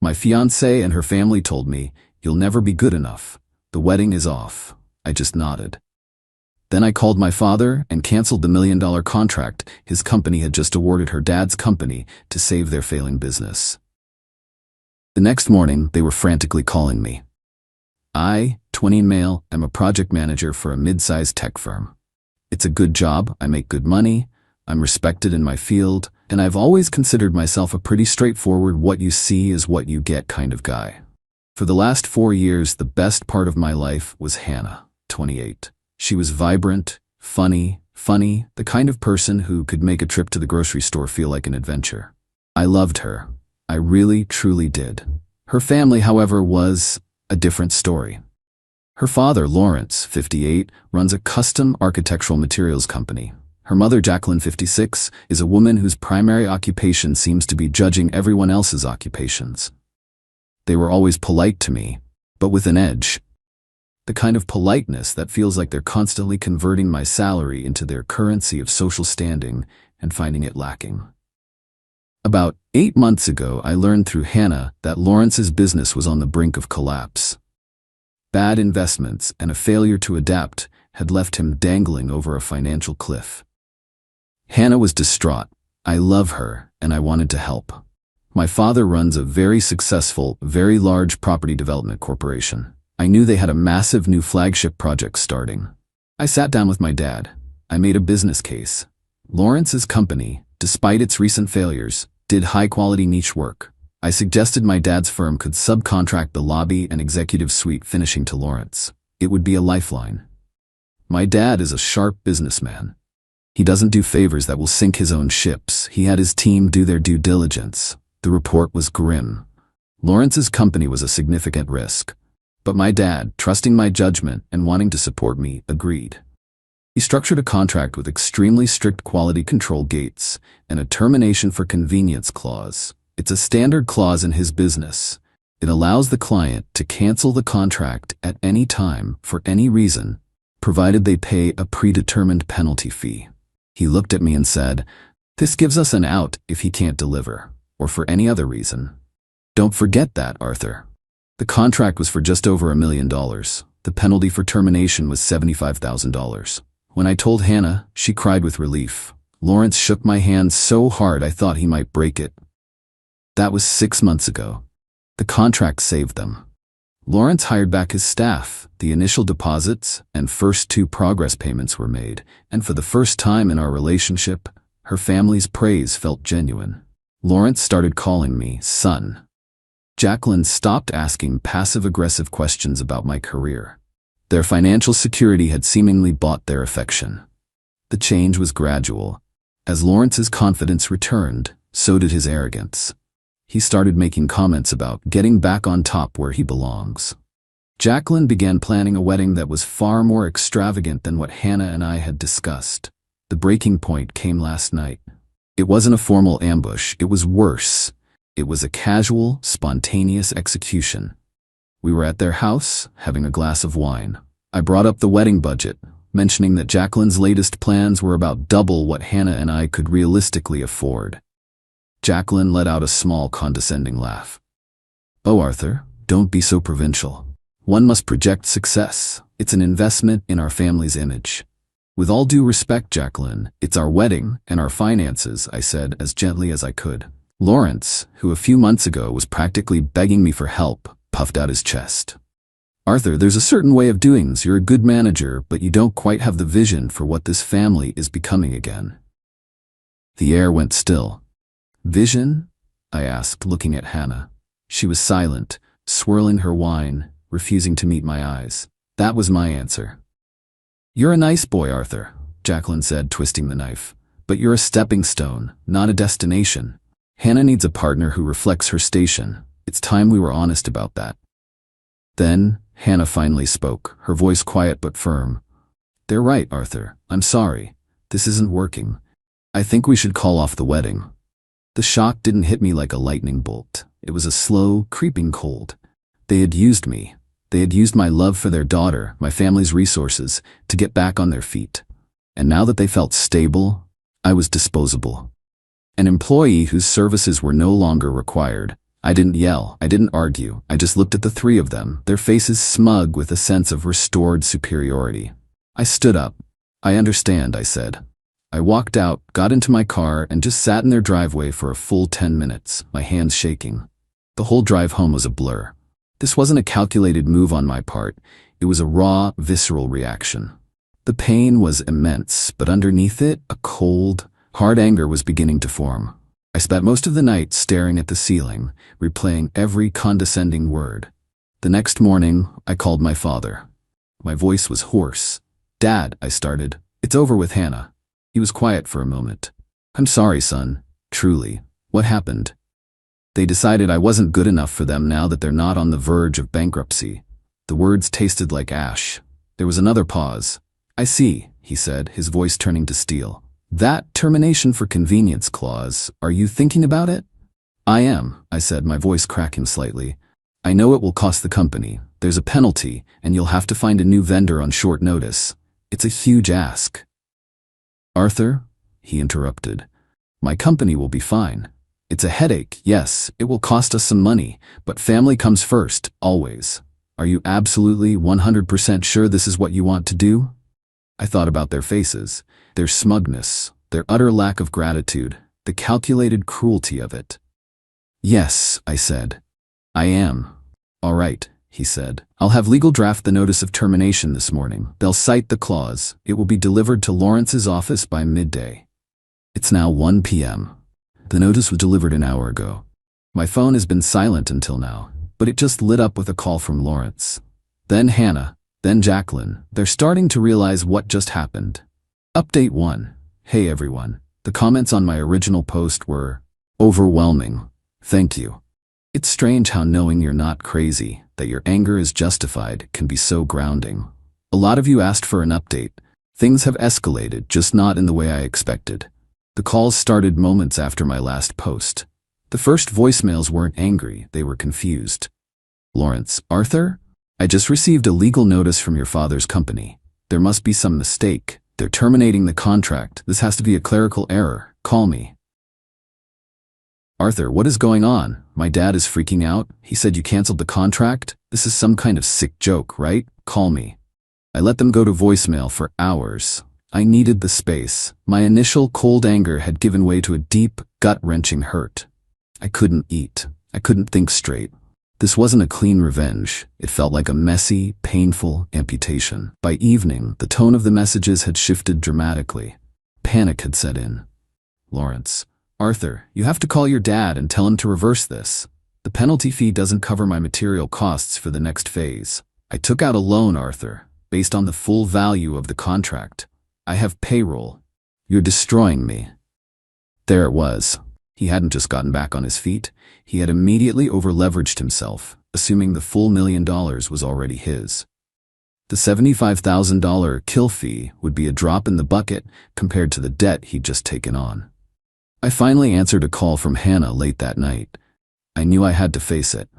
My fiancée and her family told me, "You'll never be good enough. The wedding is off." I just nodded. Then I called my father and canceled the $1 million contract his company had just awarded her dad's company to save their failing business. The next morning, they were frantically calling me. I, 20 male, am a project manager for a mid-sized tech firm. It's a good job, I make good money, I'm respected in my field, and I've always considered myself a pretty straightforward what you see is what you get kind of guy. For the last 4 years, the best part of my life was Hannah, 28. She was vibrant, funny, the kind of person who could make a trip to the grocery store feel like an adventure. I loved her. I really, truly did. Her family, however, was a different story. Her father, Lawrence, 58, runs a custom architectural materials company. Her mother, Jacqueline, 56, is a woman whose primary occupation seems to be judging everyone else's occupations. They were always polite to me, but with an edge. The kind of politeness that feels like they're constantly converting my salary into their currency of social standing and finding it lacking. About 8 months ago, I learned through Hannah that Lawrence's business was on the brink of collapse. Bad investments and a failure to adapt had left him dangling over a financial cliff. Hannah was distraught. I love her, and I wanted to help. My father runs a very successful, very large property development corporation. I knew they had a massive new flagship project starting. I sat down with my dad. I made a business case. Lawrence's company, despite its recent failures, did high-quality niche work. I suggested my dad's firm could subcontract the lobby and executive suite finishing to Lawrence. It would be a lifeline. My dad is a sharp businessman. He doesn't do favors that will sink his own ships. He had his team do their due diligence. The report was grim. Lawrence's company was a significant risk. But my dad, trusting my judgment and wanting to support me, agreed. He structured a contract with extremely strict quality control gates and a termination for convenience clause. It's a standard clause in his business. It allows the client to cancel the contract at any time for any reason, provided they pay a predetermined penalty fee. He looked at me and said, "This gives us an out if he can't deliver, or for any other reason. Don't forget that, Arthur." The contract was for just over $1 million. The penalty for termination was $75,000. When I told Hannah, she cried with relief. Lawrence shook my hand so hard I thought he might break it. That was 6 months ago. The contract saved them. Lawrence hired back his staff, the initial deposits and first 2 progress payments were made, and for the first time in our relationship, her family's praise felt genuine. Lawrence started calling me son. Jacqueline stopped asking passive-aggressive questions about my career. Their financial security had seemingly bought their affection. The change was gradual. As Lawrence's confidence returned, so did his arrogance. He started making comments about getting back on top where he belongs. Jacqueline began planning a wedding that was far more extravagant than what Hannah and I had discussed. The breaking point came last night. It wasn't a formal ambush, it was worse. It was a casual, spontaneous execution. We were at their house, having a glass of wine. I brought up the wedding budget, mentioning that Jacqueline's latest plans were about double what Hannah and I could realistically afford. Jacqueline let out a small, condescending laugh. "Oh, Arthur, don't be so provincial. One must project success. It's an investment in our family's image." "With all due respect, Jacqueline, it's our wedding and our finances," I said as gently as I could. Lawrence, who a few months ago was practically begging me for help, puffed out his chest. "Arthur, there's a certain way of doing this. You're a good manager, but you don't quite have the vision for what this family is becoming again." The air went still. "Vision?" I asked, looking at Hannah. She was silent, swirling her wine, refusing to meet my eyes. That was my answer. "You're a nice boy, Arthur," Jacqueline said, twisting the knife. "But you're a stepping stone, not a destination. Hannah needs a partner who reflects her station. It's time we were honest about that." Then, Hannah finally spoke, her voice quiet but firm. "They're right, Arthur. I'm sorry. This isn't working. I think we should call off the wedding." The shock didn't hit me like a lightning bolt. It was a slow, creeping cold. They had used me. They had used my love for their daughter, my family's resources, to get back on their feet. And now that they felt stable, I was disposable. An employee whose services were no longer required. I didn't yell, I didn't argue, I just looked at the three of them, their faces smug with a sense of restored superiority. I stood up. I understand, I said. I walked out, got into my car, and just sat in their driveway for a full 10 minutes, my hands shaking. The whole drive home was a blur. This wasn't a calculated move on my part, it was a raw, visceral reaction. The pain was immense, but underneath it, a cold, hard anger was beginning to form. I spent most of the night staring at the ceiling, replaying every condescending word. The next morning, I called my father. My voice was hoarse. "Dad," I started, "it's over with Hannah." He was quiet for a moment. "I'm sorry, son. Truly. What happened?" "They decided I wasn't good enough for them now that they're not on the verge of bankruptcy." The words tasted like ash. There was another pause. "I see," he said, his voice turning to steel. "That termination for convenience clause, are you thinking about it?" "I am," I said, my voice cracking slightly. "I know it will cost the company. There's a penalty, and you'll have to find a new vendor on short notice. It's a huge ask." "Arthur," he interrupted, "my company will be fine. It's a headache, yes, it will cost us some money, but family comes first, always. Are you absolutely 100% sure this is what you want to do?" I thought about their faces, their smugness, their utter lack of gratitude, the calculated cruelty of it. "Yes," I said. "I am." "All right," he said. "I'll have legal draft the notice of termination this morning. They'll cite the clause. It will be delivered to Lawrence's office by midday." It's now 1 p.m. The notice was delivered an hour ago. My phone has been silent until now, but it just lit up with a call from Lawrence. Then Hannah, then Jacqueline. They're starting to realize what just happened. Update 1. Hey everyone. The comments on my original post were overwhelming. Thank you. It's strange how knowing you're not crazy, that your anger is justified, can be so grounding. A lot of you asked for an update. Things have escalated, just not in the way I expected. The calls started moments after my last post. The first voicemails weren't angry, they were confused. "Lawrence, Arthur? I just received a legal notice from your father's company. There must be some mistake. They're terminating the contract. This has to be a clerical error. Call me." "Arthur, what is going on? My dad is freaking out. He said you canceled the contract? This is some kind of sick joke, right? Call me." I let them go to voicemail for hours. I needed the space. My initial cold anger had given way to a deep, gut-wrenching hurt. I couldn't eat. I couldn't think straight. This wasn't a clean revenge. It felt like a messy, painful amputation. By evening, the tone of the messages had shifted dramatically. Panic had set in. "Lawrence, Arthur, you have to call your dad and tell him to reverse this. The penalty fee doesn't cover my material costs for the next phase. I took out a loan, Arthur, based on the full value of the contract. I have payroll. You're destroying me." There it was. He hadn't just gotten back on his feet. He had immediately over-leveraged himself, assuming the full $1 million was already his. The $75,000 kill fee would be a drop in the bucket compared to the debt he'd just taken on. I finally answered a call from Hannah late that night. I knew I had to face it.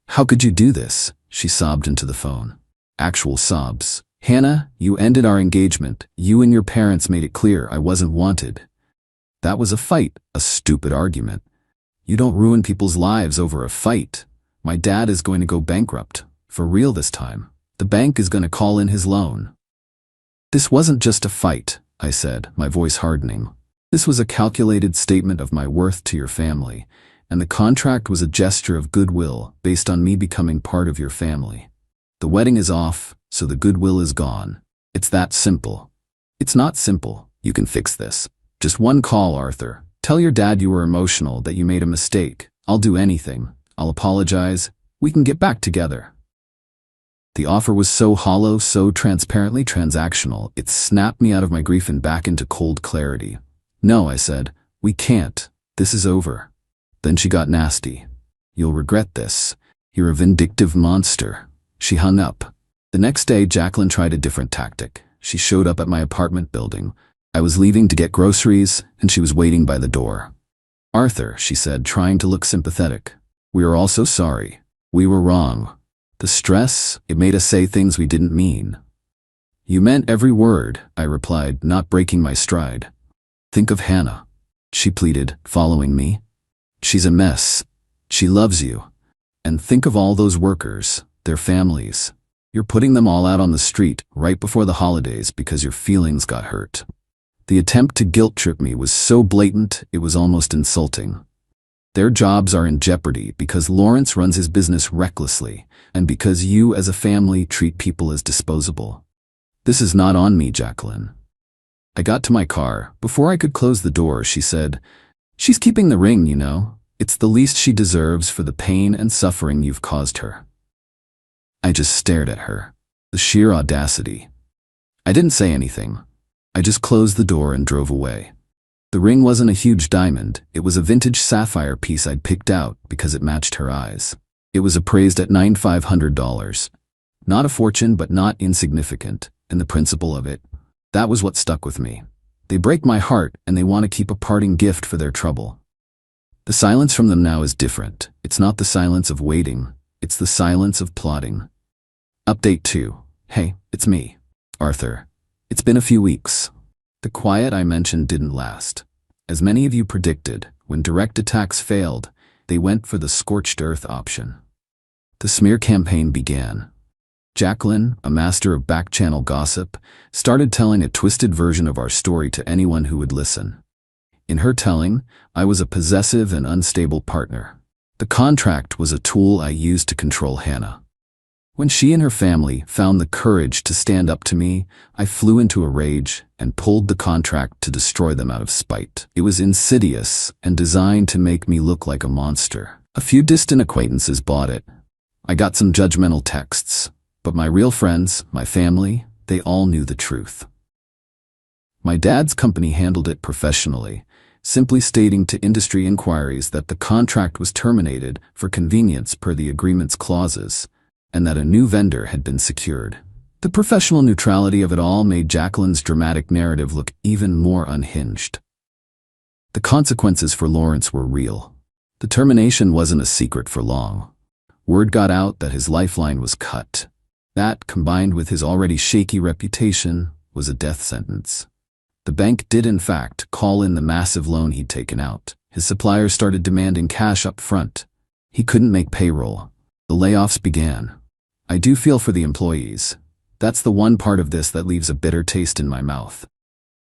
"How could you do this?" she sobbed into the phone. Actual sobs. "Hannah, you ended our engagement. You and your parents made it clear I wasn't wanted." That was a fight, a stupid argument. You don't ruin people's lives over a fight. My dad is going to go bankrupt. For real this time. The bank is going to call in his loan. "This wasn't just a fight," I said, my voice hardening. "This was a calculated statement of my worth to your family, and the contract was a gesture of goodwill based on me becoming part of your family. The wedding is off, so the goodwill is gone. It's that simple." "It's not simple. You can fix this. Just one call, Arthur. Tell your dad you were emotional, that you made a mistake. I'll do anything. I'll apologize. We can get back together." The offer was so hollow, so transparently transactional, it snapped me out of my grief and back into cold clarity. "No," I said. "We can't. This is over." Then she got nasty. "You'll regret this. You're a vindictive monster." She hung up. The next day, Jacqueline tried a different tactic. She showed up at my apartment building. I was leaving to get groceries, and she was waiting by the door. "Arthur," she said, trying to look sympathetic. "We are all so sorry. We were wrong. The stress, it made us say things we didn't mean." "You meant every word," I replied, not breaking my stride. "Think of Hannah," she pleaded, following me. "She's a mess. She loves you. And think of all those workers, their families. You're putting them all out on the street right before the holidays because your feelings got hurt. The attempt to guilt trip me was so blatant it was almost insulting. Their jobs are in jeopardy because Lawrence runs his business recklessly, and because you as a family treat people as disposable. This is not on me, Jacqueline. I got to my car. Before I could close the door, she said, "She's keeping the ring, you know. It's the least she deserves for the pain and suffering you've caused her." I just stared at her. The sheer audacity. I didn't say anything. I just closed the door and drove away. The ring wasn't a huge diamond. It was a vintage sapphire piece I'd picked out because it matched her eyes. It was appraised at $9,500. Not a fortune, but not insignificant. And the principle of it, that was what stuck with me. They break my heart and they want to keep a parting gift for their trouble. The silence from them now is different. It's not the silence of waiting. It's the silence of plotting. Update 2. Hey, it's me, Arthur. It's been a few weeks. The quiet I mentioned didn't last. As many of you predicted, when direct attacks failed, they went for the scorched earth option. The smear campaign began. Jacqueline, a master of back-channel gossip, started telling a twisted version of our story to anyone who would listen. In her telling, I was a possessive and unstable partner. The contract was a tool I used to control Hannah. When she and her family found the courage to stand up to me, I flew into a rage and pulled the contract to destroy them out of spite. It was insidious and designed to make me look like a monster. A few distant acquaintances bought it. I got some judgmental texts, but my real friends, my family, they all knew the truth. My dad's company handled it professionally, simply stating to industry inquiries that the contract was terminated for convenience per the agreement's clauses, and that a new vendor had been secured. The professional neutrality of it all made Jacqueline's dramatic narrative look even more unhinged. The consequences for Lawrence were real. The termination wasn't a secret for long. Word got out that his lifeline was cut. That, combined with his already shaky reputation, was a death sentence. The bank did in fact call in the massive loan he'd taken out. His suppliers started demanding cash up front. He couldn't make payroll. The layoffs began. I do feel for the employees. That's the one part of this that leaves a bitter taste in my mouth.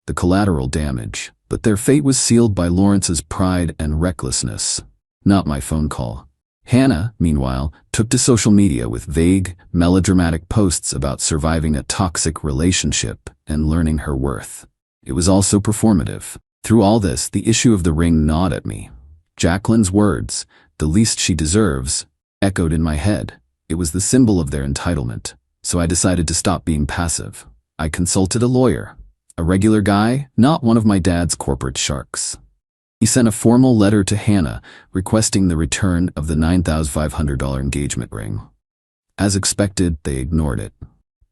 The collateral damage. But their fate was sealed by Lawrence's pride and recklessness, not my phone call. Hannah, meanwhile, took to social media with vague, melodramatic posts about surviving a toxic relationship and learning her worth. It was also performative. Through all this, the issue of the ring gnawed at me. Jacqueline's words, "the least she deserves," echoed in my head. It was the symbol of their entitlement. So I decided to stop being passive. I consulted a lawyer. A regular guy, not one of my dad's corporate sharks. He sent a formal letter to Hannah requesting the return of the $9,500 engagement ring. As expected, they ignored it.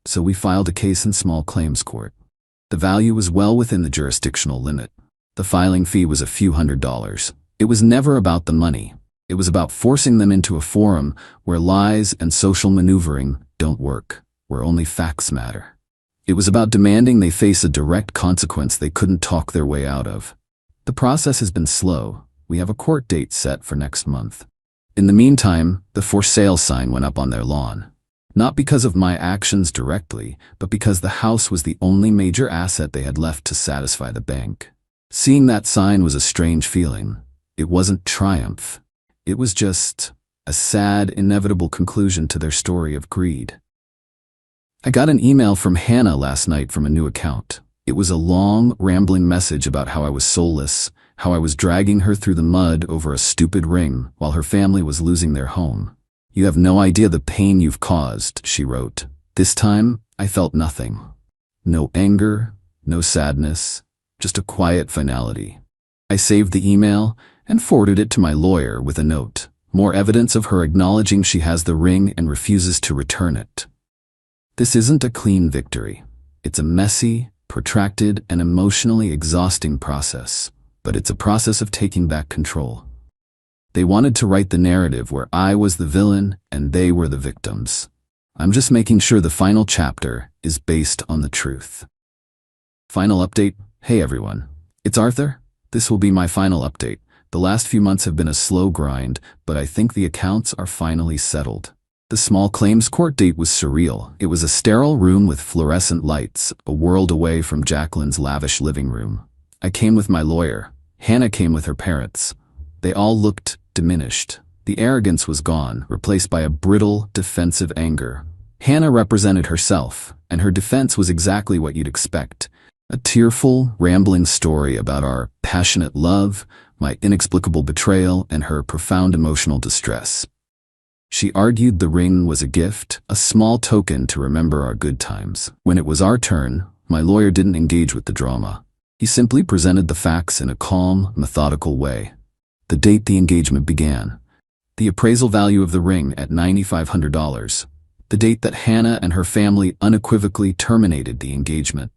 So we filed a case in small claims court. The value was well within the jurisdictional limit. The filing fee was a few $100s. It was never about the money. It was about forcing them into a forum where lies and social maneuvering don't work, where only facts matter. It was about demanding they face a direct consequence they couldn't talk their way out of. The process has been slow. We have a court date set for next month. In the meantime, the for sale sign went up on their lawn. Not because of my actions directly, but because the house was the only major asset they had left to satisfy the bank. Seeing that sign was a strange feeling. It wasn't triumph. It was just a sad, inevitable conclusion to their story of greed. I got an email from Hannah last night from a new account. It was a long, rambling message about how I was soulless, how I was dragging her through the mud over a stupid ring while her family was losing their home. "You have no idea the pain you've caused," she wrote. This time, I felt nothing. No anger, no sadness, just a quiet finality. I saved the email and forwarded it to my lawyer with a note. More evidence of her acknowledging she has the ring and refuses to return it. This isn't a clean victory. It's a messy, protracted, and emotionally exhausting process. But it's a process of taking back control. They wanted to write the narrative where I was the villain and they were the victims. I'm just making sure the final chapter is based on the truth. Final update. Hey everyone. It's Arthur. This will be my final update. The last few months have been a slow grind, but I think the accounts are finally settled. The small claims court date was surreal. It was a sterile room with fluorescent lights, a world away from Jacqueline's lavish living room. I came with my lawyer. Hannah came with her parents. They all looked diminished. The arrogance was gone, replaced by a brittle, defensive anger. Hannah represented herself, and her defense was exactly what you'd expect. A tearful, rambling story about our passionate love, my inexplicable betrayal, and her profound emotional distress. She argued the ring was a gift, a small token to remember our good times. When it was our turn, my lawyer didn't engage with the drama. He simply presented the facts in a calm, methodical way. The date the engagement began. The appraisal value of the ring at $9,500. The date that Hannah and her family unequivocally terminated the engagement.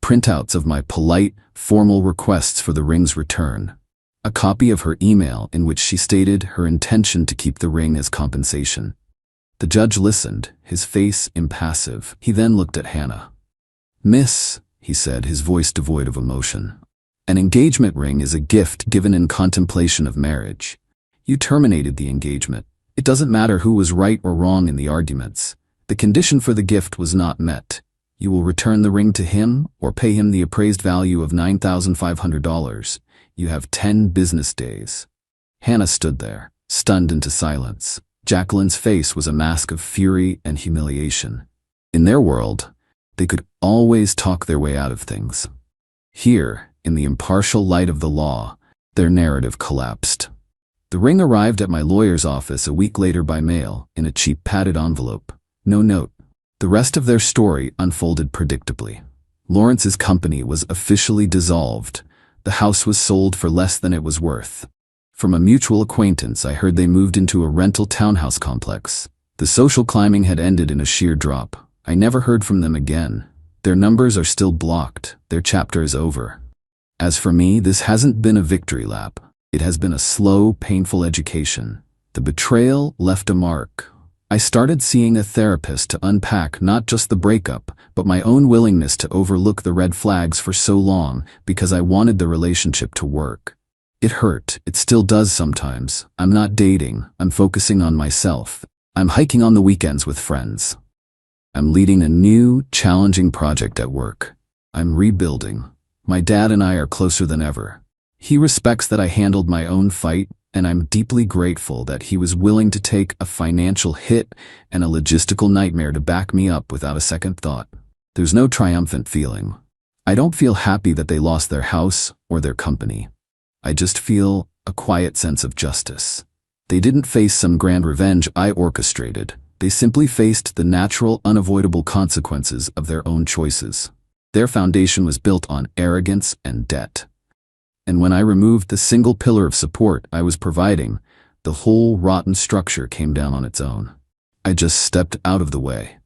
Printouts of my polite, formal requests for the ring's return. A copy of her email in which she stated her intention to keep the ring as compensation. The judge listened, his face impassive. He then looked at Hannah. "Miss," he said, his voice devoid of emotion, "an engagement ring is a gift given in contemplation of marriage. You terminated the engagement. It doesn't matter who was right or wrong in the arguments. The condition for the gift was not met. You will return the ring to him or pay him the appraised value of $9,500. You have 10 business days." Hannah stood there, stunned into silence. Jacqueline's face was a mask of fury and humiliation. In their world, they could always talk their way out of things. Here, in the impartial light of the law, their narrative collapsed. The ring arrived at my lawyer's office a week later by mail, in a cheap padded envelope. No note. The rest of their story unfolded predictably. Lawrence's company was officially dissolved. The house was sold for less than it was worth. From a mutual acquaintance, I heard they moved into a rental townhouse complex. The social climbing had ended in a sheer drop. I never heard from them again. Their numbers are still blocked. Their chapter is over. As for me, this hasn't been a victory lap. It has been a slow, painful education. The betrayal left a mark. I started seeing a therapist to unpack not just the breakup, but my own willingness to overlook the red flags for so long because I wanted the relationship to work. It hurt. It still does sometimes. I'm not dating. I'm focusing on myself. I'm hiking on the weekends with friends. I'm leading a new, challenging project at work. I'm rebuilding. My dad and I are closer than ever. He respects that I handled my own fight, and I'm deeply grateful that he was willing to take a financial hit and a logistical nightmare to back me up without a second thought. There's no triumphant feeling. I don't feel happy that they lost their house or their company. I just feel a quiet sense of justice. They didn't face some grand revenge I orchestrated. They simply faced the natural, unavoidable consequences of their own choices. Their foundation was built on arrogance and debt. And when I removed the single pillar of support I was providing, the whole rotten structure came down on its own. I just stepped out of the way.